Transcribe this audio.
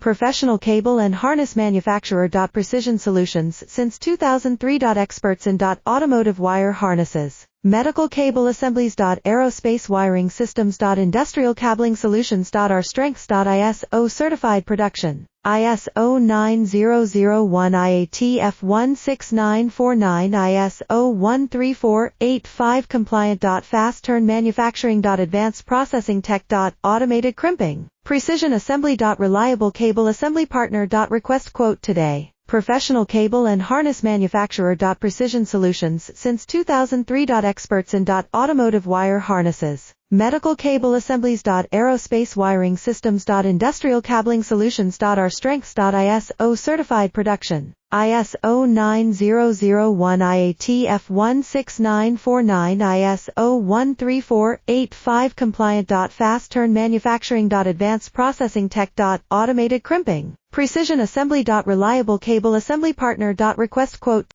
Professional cable and harness manufacturer. Precision Solutions since 2003. Experts in automotive wire harnesses, medical cable assemblies. Aerospace wiring systems. Industrial cabling solutions. Our strengths. ISO certified production. ISO 9001 IATF 16949 ISO 13485 compliant. Fast turn manufacturing. Advanced processing tech. Automated crimping. Precision assembly. Reliable cable assembly partner. Request quote today. Professional cable and harness manufacturer. Precision Solutions since 2003. Experts in automotive wire harnesses, medical cable assemblies. Aerospace wiring systems. Industrial cabling solutions. Our strengths. ISO certified production. ISO 9001 IATF 16949 ISO 13485 compliant. Fast turn manufacturing. Advanced processing tech. Automated crimping. Precision assembly. Reliable cable assembly partner. Request quote